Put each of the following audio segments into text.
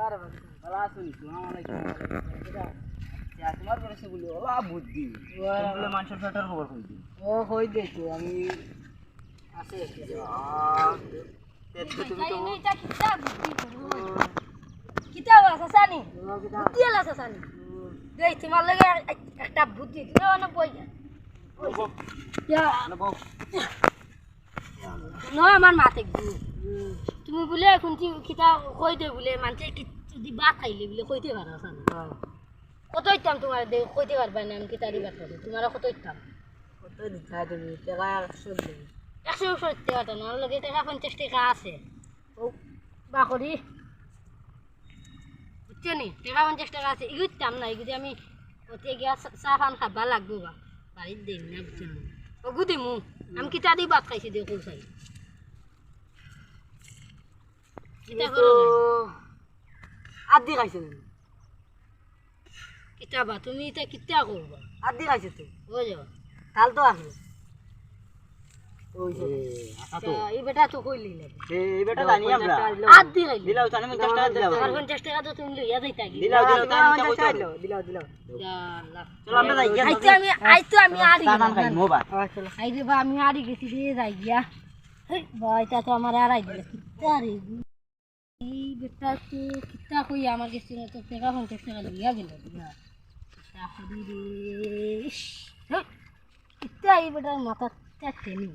ভালো আছেন? আসসালামু আলাইকুম। তোমার বলেছে বলি ওলা বুদ্ধি বলে মানুষের ফেটার খবর কইছি। ও কই দেখো আমি আছে তুমি তো এটা কিতা বুদ্ধি করো কিতা আছে বুদ্ধি এলা আছে দেই তোমার লাগে একটা বুদ্ধি দিও না বই ইয়া না আমার মাথে তুমি বলে এখন কিতা কই দে বলে মানুষে কি যদি বাত খাইলে বলে কইতে পারো সানি কত ইতাম তোমার দে কইতে পারবা না আমি কিতা দিবা করে তোমার কত ইতাম কত দিতা তুমি টাকা 100 দেবে 160 টাকা না লাগে টাকা 50 টাকা আছে ও বা করি বুঝছনি টাকা 50 টাকা আছে ইগুতাম না ইগুদি আমি ওতে গিয়া চা পান খাবা লাগবো বা বাড়ি দেই না বুঝছনি ও গুদি মু আমি কিতা দি বাত খাইছি দে কইছাই কিতা করো আদি খাইছে না কিতাবা তুমি এটা কিতা করবা আদি খাইছে তো ওই যাও কাল তো আসলো ওই যে আতো এই বেটা তো কইলি না এই বেটা জানি আমরা আদি খাইলি দিলাও জানি 50 টাকা দিলাও 50 টাকা তো তুমি লইয়া যাইতা কি দিলাও দিলাও আল্লাহ চলো আমরা যাই গিয়া আইতো আমি আড়ি সামান খাই মোবা চলো আই রে বা আমি আড়ি গেছি রে যাই গিয়া ভাই তা তো আমার আড়াই দিলে কিতা রে এই বেটা তো কিতা কই আমার কাছে তো টাকা 50 টাকা লইয়া গেল না তাহলে রে কিতা এই বেটার মাথা চাটে নি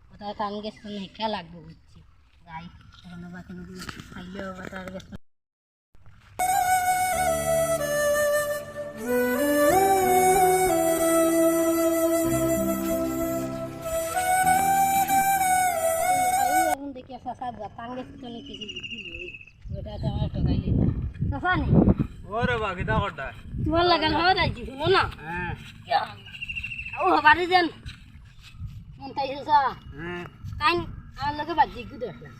কথা কাম গেছে না হেকা লাগবে বুঝছি যাই এখন বা কোনো খাইলেও বাতার গেছে এখন দেখি সাসা বাতাঙ্গে তো নি কিছু বুদ্ধি লই বেটা তো আমার ঠকাইলি সাসা নি ওরে বা কিতা করতা তোমার লাগাল হওয়া যাইছি শুনো না হ্যাঁ ও বাড়ি যান মন তাই সাসা হ্যাঁ কাইন আমার লগে বাজি গু দেখলা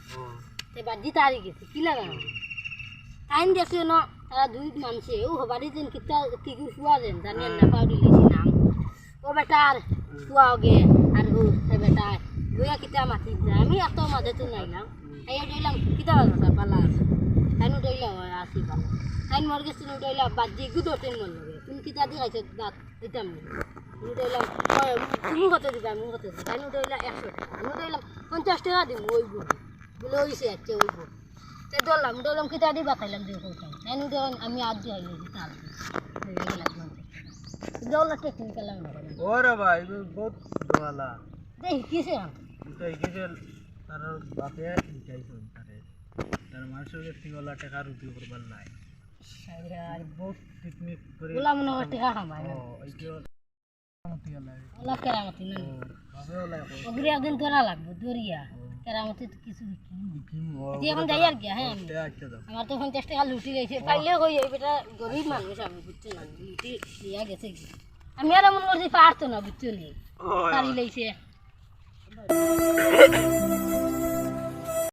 তে বাজি তারি গেছে কি লাগা কাইন দেখছো না তারা দুই মানছে ও বাড়ি যান কিতা কি কি ফুয়া দেন জানেন না পাউডি লিছি নাম ও বেটার ফুয়া গে আর ও হে বেটা লইয়া কিতা মাতি যায় আমি এত মাঝে তো নাইলাম এই কইলাম কিতা বাজা পালা কাইনু দইলা আসি পালা কাইন মর গেছে নু দইলা বাজি গু দতেন মন লগে তুমি কিতা দি খাইছো দাঁত দিতাম নু দইলাম তুমি কত দিবা আমি কত দিবা কাইনু দইলা 100 টাকা নু দইলাম 50 টাকা দিম ওইব বলে হইছে আচ্ছা ওইব তে দইলাম কিতা দিবা খাইলাম দিও কইতাম কাইনু দইলাম আমি আজ দি আইছি তাল হয়ে গেল দৌলা টেকনিক্যাল না ওরে ভাই বহুত দোয়ালা দেই কিসে তাই কিসে তার বাপে যাইছো তার মানুষের কাছে গলা টাকা রুটি করবার নাই আর বহুত টেকনিক করে ওলা মনে টাকা খামাই ও এই যে মতি গলা ওলা কেরামতি না বাবে ওলা ওগরি একদিন তোরা লাগবে দরিয়া কেরামতি তো কিছু কি এখন যাই আর কি হ্যাঁ আমার তো 50 টাকা লুটি গেছে পাইলে কই এই বেটা গরিব মানুষ আমি বুঝতে না লুটি দিয়া গেছে আমি আর মন করছি পারতো না বুঝছো নি পারি লইছে